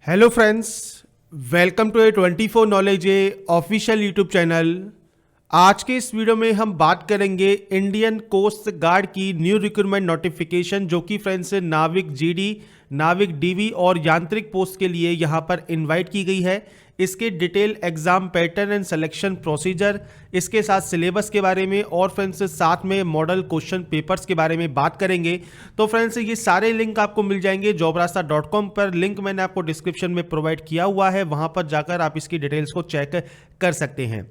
Hello friends, welcome to A24 knowledge official YouTube channel. आज के इस वीडियो में हम बात करेंगे इंडियन कोस्ट गार्ड की न्यू रिक्रूटमेंट नोटिफिकेशन, जो कि फ्रेंड्स नाविक जीडी, नाविक डीवी और यांत्रिक पोस्ट के लिए यहां पर इनवाइट की गई है। इसके detail exam pattern and selection procedure, इसके साथ सिलेबस के बारे में और फ्रेंड्स साथ में मॉडल क्वेश्चन पेपर्स के बारे में बात करेंगे। तो फ्रेंड्स ये सारे लिंक आपको मिल जाएंगे jobrasta.com पर। लिंक मैंने आपको डिस्क्रिप्शन में प्रोवाइड किया हुआ है, वहां पर जाकर आप इसकी डिटेल्स को चेक कर सकते हैं।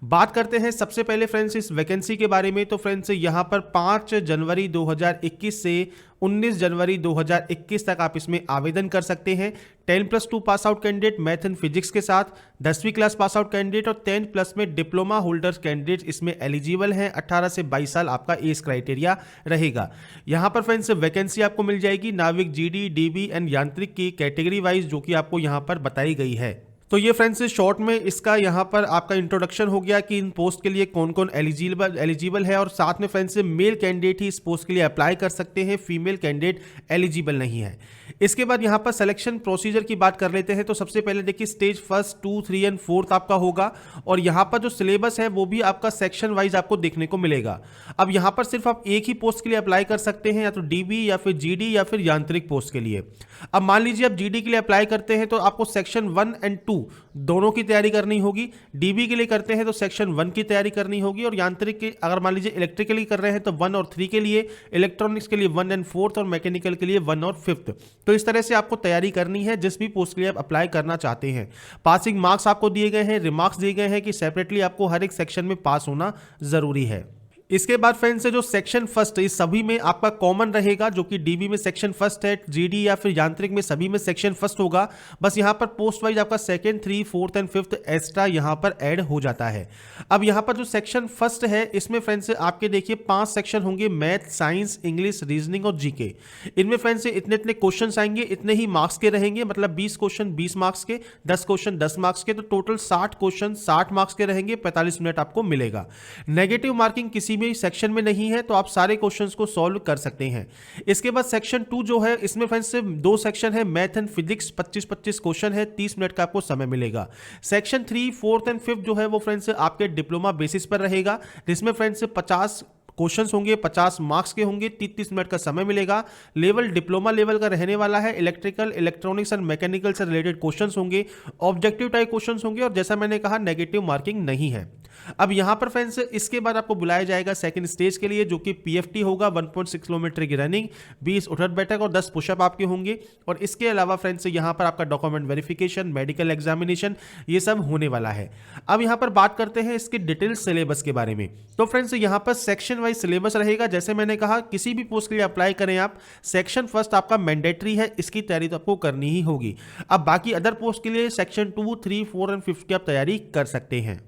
बात करते हैं सबसे पहले फ्रेंड्स इस वैकेंसी के बारे में। तो फ्रेंड्स यहां पर 5 जनवरी 2021 से 19 जनवरी 2021 तक आप इसमें आवेदन कर सकते हैं। 10+2 pass out candidate math and physics के साथ, 10वीं क्लास पास आउट कैंडिडेट और 10+ में डिप्लोमा होल्डर्स कैंडिडेट इसमें एलिजिबल हैं। 18 से 22 साल आपका एज क्राइटेरिया रहेगा। यहां पर फ्रेंड्स वैकेंसी आपको मिल जाएगी नाविक जीडी, डीबी एंड यांत्रिक की कैटेगरी वाइज, जो कि आपको यहां पर बताई गई है। तो ये फ्रेंड्स शॉर्ट में इसका यहाँ पर आपका इंट्रोडक्शन हो गया कि इन पोस्ट के लिए कौन कौन एलिजिबल है, और साथ में फ्रेंड्स मेल कैंडिडेट ही इस पोस्ट के लिए अप्लाई कर सकते हैं, फीमेल कैंडिडेट एलिजिबल नहीं है। इसके बाद यहाँ पर सिलेक्शन प्रोसीजर की बात कर लेते हैं। तो सबसे पहले देखिए स्टेज 1, 2, 3 एंड 4 आपका होगा, और यहाँ पर जो सिलेबस है वो भी आपका सेक्शन वाइज आपको देखने को मिलेगा। अब यहाँ पर सिर्फ आप एक ही पोस्ट के लिए अप्लाई कर सकते हैं, या तो डीबी या फिर जीडी या फिर यांत्रिक पोस्ट के लिए। अब मान लीजिए आप जीडी के लिए अप्लाई करते हैं तो आपको सेक्शन 1 एंड 2 दोनों की तैयारी करनी होगी। डीबी के लिए करते हैं तो सेक्शन 1 की तैयारी करनी होगी, और यांत्रिक के अगर मान लीजिए इलेक्ट्रिकली कर रहे हैं तो 1 और 3 के लिए, इलेक्ट्रॉनिक्स के लिए 1 एंड 4 और मैकेनिकल के लिए 1 और 5। तो इस तरह से आपको तैयारी करनी है जिस भी पोस्ट के लिए आप अप्लाई करना चाहते हैं। पासिंग मार्क्स आपको दिए गए हैं, रिमार्क्स दिए गए हैं कि सेपरेटली आपको हर एक सेक्शन में पास होना जरूरी है। इसके बाद फ्रेंड्स जो सेक्शन फर्स्ट इस सभी में आपका कॉमन रहेगा, जो कि डीबी में सेक्शन फर्स्ट है, जीडी या फिर यांत्रिक में सभी में सेक्शन फर्स्ट होगा। बस यहां पर पोस्ट वाइज आपका 2nd, 3, 4th and 5th extra यहां पर ऐड हो जाता है। अब यहां पर जो सेक्शन फर्स्ट है इसमें फ्रेंड्स आपके देखिए 5 सेक्शन होंगे, मैथ, साइंस, इंग्लिश, रीजनिंग और जीके। इनमें फ्रेंड्स इतने इतने क्वेश्चन आएंगे, इतने ही मार्क्स के रहेंगे, मतलब 20 क्वेश्चन 20 मार्क्स के, 10 क्वेश्चन 10 मार्क्स के, तो टोटल 60 क्वेश्चन 60 मार्क्स के रहेंगे। 45 मिनट आपको मिलेगा। नेगेटिव मार्किंग किसी भी सेक्शन में नहीं है, तो आप सारे क्वेश्चंस को सॉल्व कर सकते हैं। इसके बाद सेक्शन 2 जो है इसमें फ्रेंड्स 2 सेक्शन है, मैथ एंड फिजिक्स, 25-25 क्वेश्चन है, 30 मिनट का आपको समय मिलेगा। सेक्शन 3, 4th एंड 5th जो है वो फ्रेंड्स आपके डिप्लोमा बेसिस पर रहेगा, जिसमें फ्रेंड्स 50 क्वेश्चंस होंगे, 50 मार्क्स के होंगे, 30 मिनट का समय मिलेगा। लेवल डिप्लोमा लेवल का रहने वाला है। इलेक्ट्रिकल, इलेक्ट्रॉनिक्स एंड मैकेनिकल से रिलेटेड क्वेश्चंस होंगे, ऑब्जेक्टिव टाइप क्वेश्चंस होंगे, और जैसा मैंने कहा नेगेटिव मार्किंग नहीं है। अब यहां पर फ्रेंड्स इसके बाद आपको बुलाया जाएगा सेकंड स्टेज के लिए, जो कि पीएफटी होगा। 1.6 किलोमीटर की रनिंग, 20 उठक बैठक और 10 पुशअप आपके होंगे। और इसके अलावा फ्रेंड्स यहां पर आपका डॉक्यूमेंट वेरिफिकेशन, मेडिकल एग्जामिनेशन, ये सब होने वाला है। अब यहां पर बात करते हैं इसके डिटेल सिलेबस के बारे में। तो फ्रेंड्स यहां पर सेक्शन वाइज सिलेबस रहेगा। जैसे मैंने कहा किसी भी पोस्ट के लिए अप्लाई करें आप, सेक्शन फर्स्ट आपका मैंडेटरी है, इसकी तैयारी तो आपको करनी ही होगी। अब बाकी अदर पोस्ट के लिए सेक्शन 2, 3, 4 एंड 5 की आप तैयारी कर सकते हैं।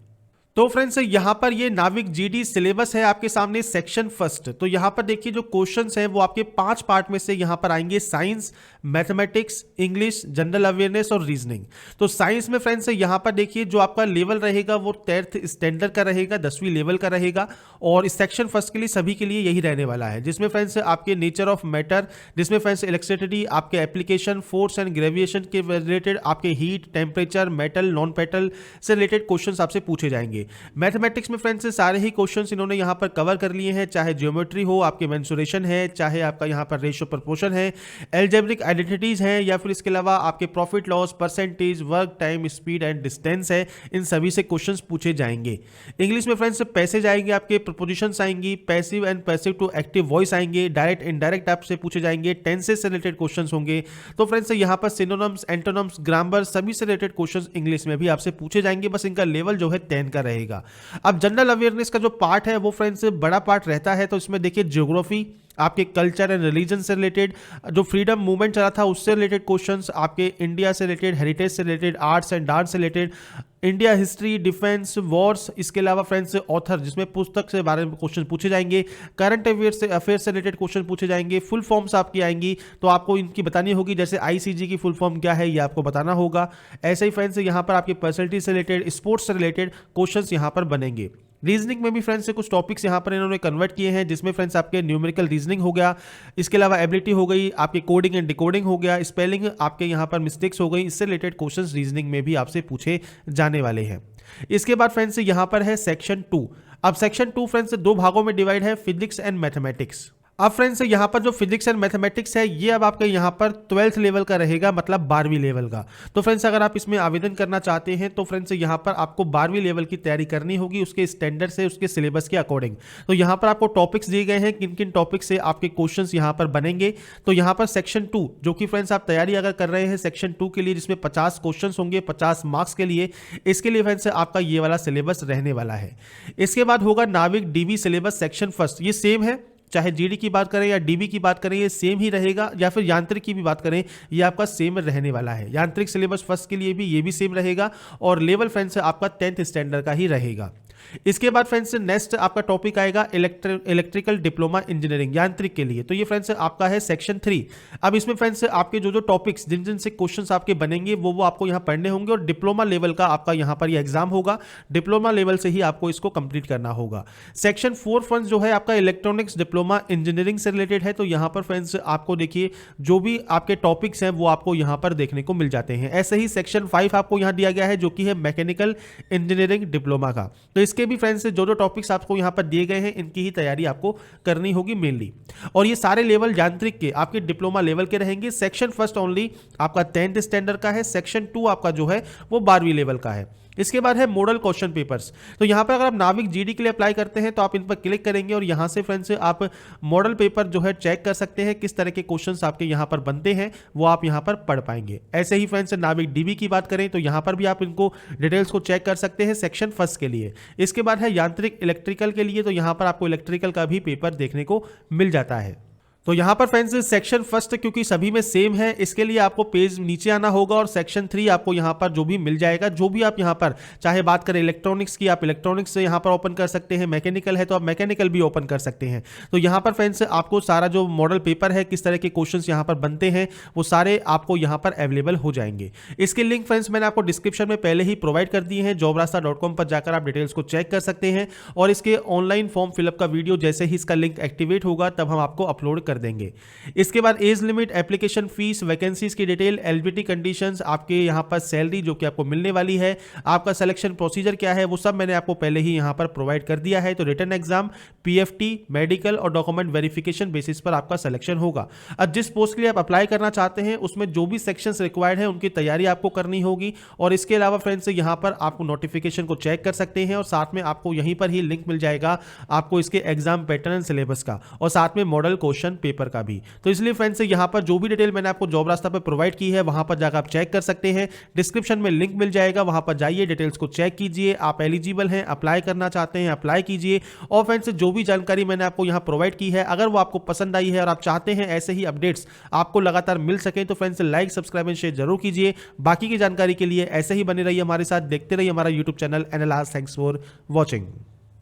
तो फ्रेंड्स यहां पर ये नाविक जीडी सिलेबस है आपके सामने, सेक्शन फर्स्ट। तो यहां पर देखिए जो क्वेश्चंस हैं वो आपके 5 पार्ट में से यहां पर आएंगे, science, mathematics, English, general awareness और रीजनिंग। तो साइंस में फ्रेंड्स यहां पर देखिए जो आपका लेवल रहेगा वो 10th स्टैंडर्ड का रहेगा, 10वीं लेवल का रहेगा, और इस सेक्शन फर्स्ट के लिए सभी के लिए यही रहने वाला है, जिसमें फ्रेंड्स आपके नेचर ऑफ मैटर, जिसमें फ्रेंड्स इलेक्ट्रिसिटी, आपके एप्लीकेशन, फोर्स एंड ग्रेविएशन के रिलेटेड, आपके heat, temperature, metal, non metal से रिलेटेड क्वेश्चन आपसे पूछे जाएंगे। मैथमेटिक्स में फ्रेंड्स सारे ही क्वेश्चंस इन्होंने यहां पर कवर कर लिए हैं, चाहे ज्योमेट्री हो, आपके मेंसुरेशन है, चाहे आपका यहां पर रेशियो प्रोपोर्शन है, एल्जेब्रिक आइडेंटिटीज हैं, या फिर इसके अलावा आपके profit loss, percentage, work time, speed and distance है। इन सभी से क्वेश्चंस पूछे जाएंगे। इंग्लिश में फ्रेंड्स पैसेज आएंगे, आपके प्रपोजिशंस आएंगी, passive and passive to active voice आएंगे, डायरेक्ट इनडायरेक्ट आपसे पूछे जाएंगे, टेंसेस से रिलेटेड क्वेश्चंस होंगे। तो फ्रेंड्स यहां पर सिनोनिम्स, एंटोनिम्स, ग्रामर सभी से रिलेटेड क्वेश्चंस इंग्लिश में भी आपसे पूछे जाएंगे। बस इनका लेवल जो है 10 का रहेगा। अब जनरल अवेयरनेस का जो पार्ट है वो फ्रेंड्स बड़ा पार्ट रहता है। तो इसमें देखिए ज्योग्राफी, आपके कल्चर एंड रिलीजन से रिलेटेड, जो फ्रीडम मूवमेंट चला था उससे रिलेटेड क्वेश्चंस, आपके इंडिया से रिलेटेड, हेरिटेज से रिलेटेड, आर्ट्स एंड आर्ट्स से related, India history, defence, Wars, इसके अलावा फ्रेंड्स ऑथर जिसमें पुस्तक से बारे में क्वेश्चन पूछे जाएंगे, करंट अफेयर से रिलेटेड क्वेश्चन पूछे जाएंगे, फुल फॉर्म्स आपकी आएंगी तो आपको इनकी बतानी होगी, जैसे आईसीजी की फुल फॉर्म क्या है ये आपको बताना होगा। ऐसे ही फ्रेंड्स यहाँ पर आपकी पर्सनैलिटी से रिलेटेड, स्पोर्ट्स से रिलेटेड क्वेश्चंस यहाँ पर बनेंगे। रीजनिंग में भी फ्रेंड्स कुछ टॉपिक्स यहाँ पर इन्होंने कन्वर्ट किए हैं, जिसमें फ्रेंड्स आपके न्यूमेरिकल रीजनिंग हो गया, इसके अलावा एबिलिटी हो गई, आपके कोडिंग एंड डिकोडिंग हो गया, स्पेलिंग आपके यहाँ पर मिस्टेक्स हो गई, इससे रिलेटेड क्वेश्चंस रीजनिंग में भी आपसे पूछे जाने वाले हैं। इसके बाद फ्रेंड्स यहाँ पर है सेक्शन 2। अब सेक्शन 2 फ्रेंड्स 2 भागों में डिवाइड है, फिजिक्स एंड मैथमेटिक्स। अब फ्रेंड्स यहाँ पर जो फिजिक्स एंड मैथमेटिक्स है ये अब आपके यहाँ पर 12th लेवल का रहेगा, मतलब 12वीं लेवल का। तो फ्रेंड्स अगर आप इसमें आवेदन करना चाहते हैं तो फ्रेंड्स यहाँ पर आपको 12वीं लेवल की तैयारी करनी होगी, उसके स्टैंडर्ड से, उसके सिलेबस के अकॉर्डिंग। तो यहाँ पर आपको टॉपिक्स दिए गए हैं, किन किन टॉपिक से आपके क्वेश्चन यहाँ पर बनेंगे। तो यहाँ पर सेक्शन 2 जो कि फ्रेंड्स आप तैयारी अगर कर रहे हैं सेक्शन 2 के लिए, जिसमें 50 क्वेश्चन होंगे 50 मार्क्स के लिए, इसके लिए फ्रेंड्स आपका ये वाला सिलेबस रहने वाला है। इसके बाद होगा नाविक डीबी सिलेबस सेक्शन 1। ये सेम है, चाहे जीडी की बात करें या डीबी की बात करें, ये सेम ही रहेगा, या फिर यांत्रिक की भी बात करें ये आपका सेम रहने वाला है। यांत्रिक सिलेबस फर्स्ट के लिए भी ये भी सेम रहेगा, और लेवल फ्रेंड्स आपका 10th स्टैंडर्ड का ही रहेगा। इसके बाद फ्रेंड्स नेक्स्ट आपका टॉपिक आएगा इलेक्ट्रिकल डिप्लोमा इंजीनियरिंग, यांत्रिक के लिए। तो ये फ्रेंड्स आपका है सेक्शन 3। अब इसमें फ्रेंड्स आपके जो टॉपिक्स जिन जिन से क्वेश्चंस आपके बनेंगे वो आपको यहाँ पढ़ने होंगे, और डिप्लोमा लेवल का आपका यहाँ पर ये एग्जाम होगा, डिप्लोमा लेवल से ही आपको इसको कंप्लीट करना होगा। सेक्शन 4 फ्रेंड्स जो है आपका इलेक्ट्रॉनिक्स डिप्लोमा इंजीनियरिंग से रिलेटेड है। तो यहाँ पर फ्रेंड्स आपको देखिए जो भी आपके टॉपिक्स हैं वो आपको यहाँ पर देखने को मिल जाते हैं। ऐसे ही सेक्शन 5 आपको यहाँ दिया गया है जो कि है मैकेनिकल इंजीनियरिंग डिप्लोमा का। तो इसके भी फ्रेंड्स जो टॉपिक्स आपको यहां पर दिए गए हैं इनकी ही तैयारी आपको करनी होगी मेनली, और ये सारे लेवल यांत्रिक के आपके डिप्लोमा लेवल के रहेंगे। सेक्शन 1 ओनली आपका 10th स्टैंडर्ड का है, सेक्शन 2 आपका जो है वो 12वीं लेवल का है। इसके बाद है मॉडल क्वेश्चन पेपर्स। तो यहाँ पर अगर आप नाविक जीडी के लिए अप्लाई करते हैं तो आप इन पर क्लिक करेंगे और यहाँ से फ्रेंड्स आप मॉडल पेपर जो है चेक कर सकते हैं, किस तरह के क्वेश्चंस आपके यहाँ पर बनते हैं वो आप यहाँ पर पढ़ पाएंगे। ऐसे ही फ्रेंड्स नाविक डीबी की बात करें तो यहाँ पर भी आप इनको डिटेल्स को चेक कर सकते हैं सेक्शन 1 के लिए। इसके बाद है यांत्रिक इलेक्ट्रिकल के लिए, तो यहाँ पर आपको इलेक्ट्रिकल का भी पेपर देखने को मिल जाता है। तो यहाँ पर फ्रेंड्स सेक्शन 1 क्योंकि सभी में सेम है, इसके लिए आपको पेज नीचे आना होगा, और सेक्शन 3 आपको यहाँ पर जो भी मिल जाएगा, जो भी आप यहाँ पर चाहे बात करें इलेक्ट्रॉनिक्स की, आप इलेक्ट्रॉनिक्स से यहाँ पर ओपन कर सकते हैं, मैकेनिकल है तो आप मैकेनिकल भी ओपन कर सकते हैं। तो यहाँ पर फ्रेंड्स आपको सारा जो मॉडल पेपर है, किस तरह के क्वेश्चन यहाँ पर बनते हैं, वो सारे आपको यहाँ पर अवेलेबल हो जाएंगे। इसके लिंक फ्रेंड्स मैंने आपको डिस्क्रिप्शन में पहले ही प्रोवाइड कर दिए हैं, jobrasta.com पर जाकर आप डिटेल्स को चेक कर सकते हैं, और इसके ऑनलाइन फॉर्म फिलअप का वीडियो जैसे ही इसका लिंक एक्टिवेट होगा तब हम आपको अपलोड कर देंगे। इसके बाद age limit, application fees, vacancies की डिटेल, एलिजिबिलिटी कंडीशंस, आपके यहाँ पर सैलरी जो कि आपको मिलने वाली है, आपका सिलेक्शन प्रोसीजर क्या है, वो सब मैंने आपको पहले ही यहाँ पर प्रोवाइड कर दिया है। तो रिटन एग्जाम, पीएफटी, मेडिकल और डॉक्यूमेंट वेरिफिकेशन बेसिस पर आपका सिलेक्शन होगा। अब जिस पोस्ट के लिए आप अप्लाई करना चाहते हैं उसमें जो भी सेक्शंस रिक्वायर्ड है उनकी तैयारी आपको करनी होगी, और इसके अलावा फ्रेंड्स यहाँ पर आपको नोटिफिकेशन को चेक कर सकते हैं, और साथ में आपको यहीं पर ही लिंक मिल जाएगा आपको इसके एग्जाम पैटर्न सिलेबस का, और साथ में मॉडल क्वेश्चन पेपर का भी। तो इसलिए फ्रेंड्स यहाँ पर जो भी डिटेल मैंने आपको जॉब रास्ता पर प्रोवाइड की है वहां पर जाकर आप चेक कर सकते हैं। डिस्क्रिप्शन में लिंक मिल जाएगा, वहां पर जाइए, डिटेल्स को चेक कीजिए, आप एलिजिबल हैं, अप्लाई करना चाहते हैं अप्लाई कीजिए। और फ्रेंड्स जो भी जानकारी मैंने आपको यहाँ प्रोवाइड की है अगर वो आपको पसंद आई है और आप चाहते हैं ऐसे ही अपडेट्स आपको लगातार मिल सके तो friends like, subscribe and share जरूर कीजिए। बाकी की जानकारी के लिए ऐसे ही बने रहिए हमारे साथ, देखते रहिए हमारा YouTube channel analyse. Thanks for watching.